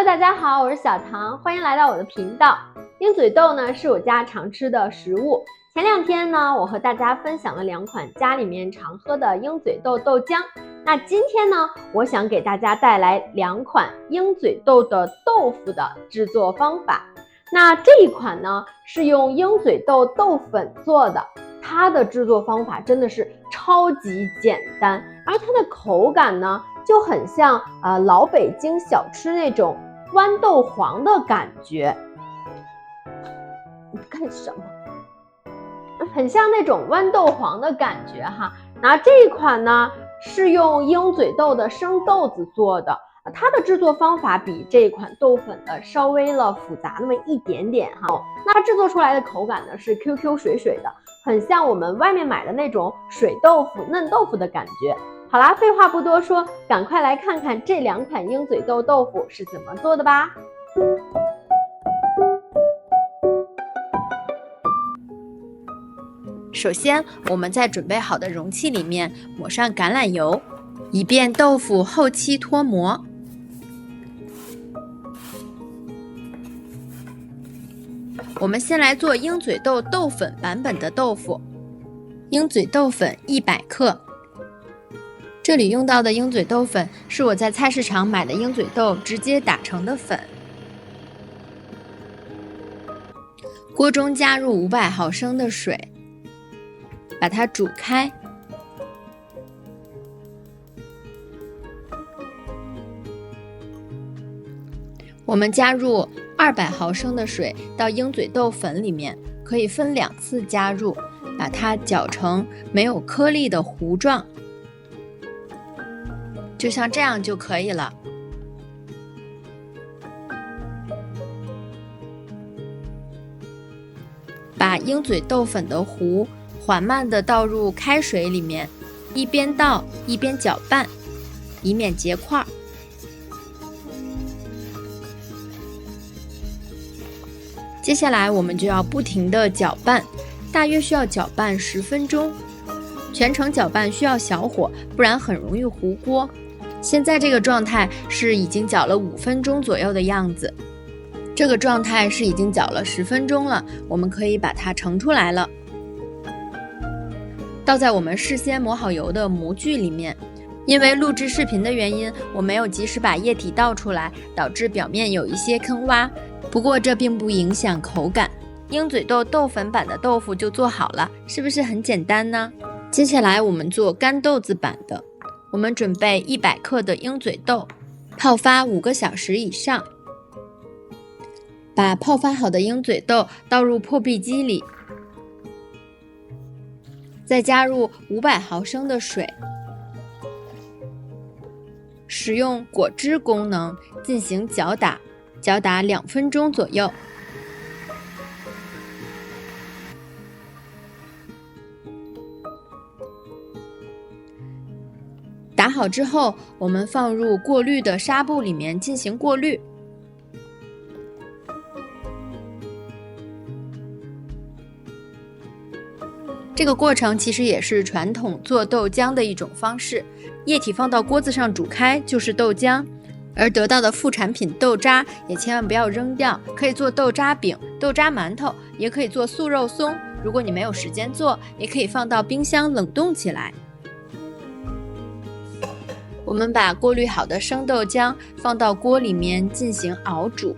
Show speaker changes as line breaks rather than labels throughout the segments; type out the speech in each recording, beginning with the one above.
大家好，我是小唐，欢迎来到我的频道。鹰嘴豆呢是我家常吃的食物。前2天呢，我和大家分享了2款家里面常喝的鹰嘴豆豆浆。那今天呢，我想给大家带来2款鹰嘴豆的豆腐的制作方法。那这一款呢是用鹰嘴豆豆粉做的，它的制作方法真的是超级简单，而它的口感呢就很像老北京小吃那种豌豆黄的感觉。你干什么？很像那种豌豆黄的感觉哈。那这一款呢是用鹰嘴豆的生豆子做的，它的制作方法比这一款豆粉的稍微复杂那么一点点哈。那它制作出来的口感呢是 QQ 水水的，很像我们外面买的那种水豆腐、嫩豆腐的感觉。好啦，废话不多说，赶快来看看这2款鹰嘴豆豆腐是怎么做的吧。
首先，我们在准备好的容器里面抹上橄榄油，以便豆腐后期脱模。我们先来做鹰嘴豆豆粉版本的豆腐。鹰嘴豆粉100克。这里用到的鹰嘴豆粉是我在菜市场买的鹰嘴豆直接打成的粉。锅中加入500毫升的水，把它煮开。我们加入200毫升的水到鹰嘴豆粉里面，可以分2次加入，把它搅成没有颗粒的糊状。就像这样就可以了。把鹰嘴豆粉的糊缓慢地倒入开水里面，一边倒一边搅拌，以免结块。接下来我们就要不停地搅拌，大约需要搅拌10分钟。全程搅拌需要小火，不然很容易糊锅。现在这个状态是已经搅了5分钟左右的样子，这个状态是已经搅了10分钟了，我们可以把它盛出来了，倒在我们事先抹好油的模具里面。因为录制视频的原因，我没有及时把液体倒出来，导致表面有一些坑洼，不过这并不影响口感。鹰嘴豆豆粉版的豆腐就做好了，是不是很简单呢？接下来我们做干豆子版的。我们准备100克的鹰嘴豆，泡发5个小时以上。把泡发好的鹰嘴豆倒入破壁机里，再加入500毫升的水，使用果汁功能进行搅打，搅打2分钟左右。打好之后，我们放入过滤的纱布里面进行过滤。这个过程其实也是传统做豆浆的一种方式，液体放到锅子上煮开就是豆浆，而得到的副产品豆渣也千万不要扔掉，可以做豆渣饼、豆渣馒头，也可以做素肉松。如果你没有时间做，也可以放到冰箱冷冻起来。我们把过滤好的生豆浆放到锅里面进行熬煮。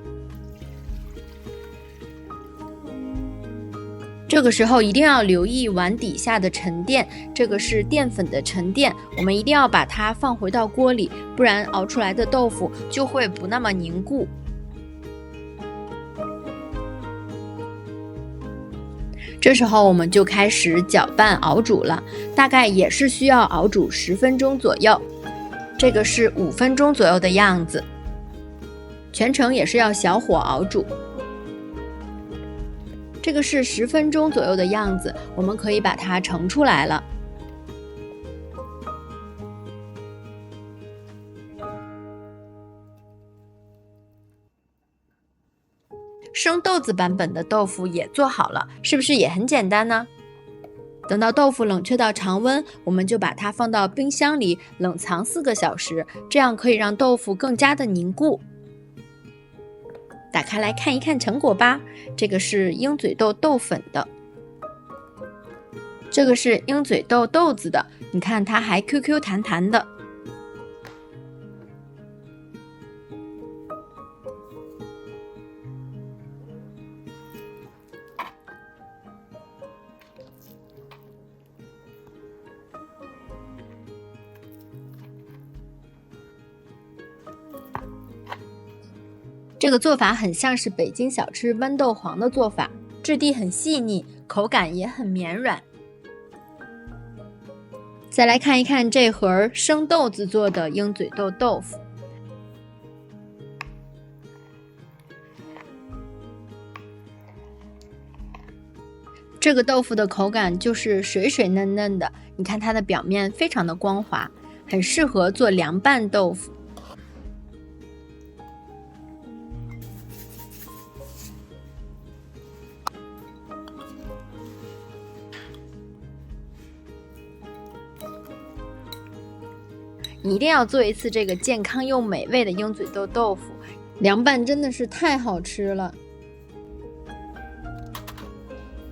这个时候一定要留意碗底下的沉淀，这个是淀粉的沉淀，我们一定要把它放回到锅里，不然熬出来的豆腐就会不那么凝固。这时候我们就开始搅拌熬煮了，大概也是需要熬煮10分钟左右。这个是5分钟左右的样子，全程也是要小火熬煮。这个是10分钟左右的样子，我们可以把它盛出来了。生豆子版本的豆腐也做好了，是不是也很简单呢？等到豆腐冷却到常温，我们就把它放到冰箱里冷藏4个小时，这样可以让豆腐更加的凝固。打开来看一看成果吧。这个是鹰嘴豆豆粉的，这个是鹰嘴豆豆子的，你看它还 QQ 弹弹的。这个做法很像是北京小吃豌豆黄的做法，质地很细腻，口感也很绵软。再来看一看这盒生豆子做的鹰嘴豆豆腐，这个豆腐的口感就是水水嫩嫩的，你看它的表面非常的光滑，很适合做凉拌豆腐。你一定要做一次这个健康又美味的鹰嘴豆豆腐，凉拌真的是太好吃了。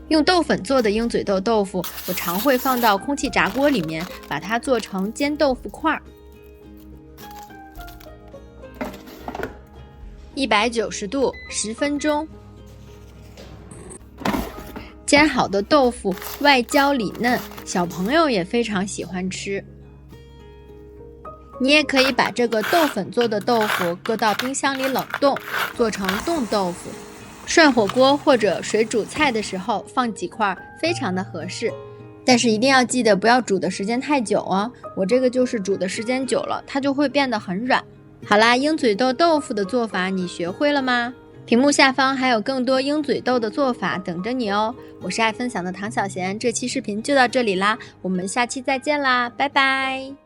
用豆粉做的鹰嘴豆豆腐，我常会放到空气炸锅里面，把它做成煎豆腐块，190度10分钟。煎好的豆腐外焦里嫩，小朋友也非常喜欢吃。你也可以把这个豆粉做的豆腐搁到冰箱里冷冻，做成冻豆腐。涮火锅或者水煮菜的时候放几块非常的合适，但是一定要记得不要煮的时间太久哦。我这个就是煮的时间久了，它就会变得很软。好啦，鹰嘴豆豆腐的做法你学会了吗？屏幕下方还有更多鹰嘴豆的做法等着你哦。我是爱分享的唐小贤，这期视频就到这里啦，我们下期再见啦，拜拜。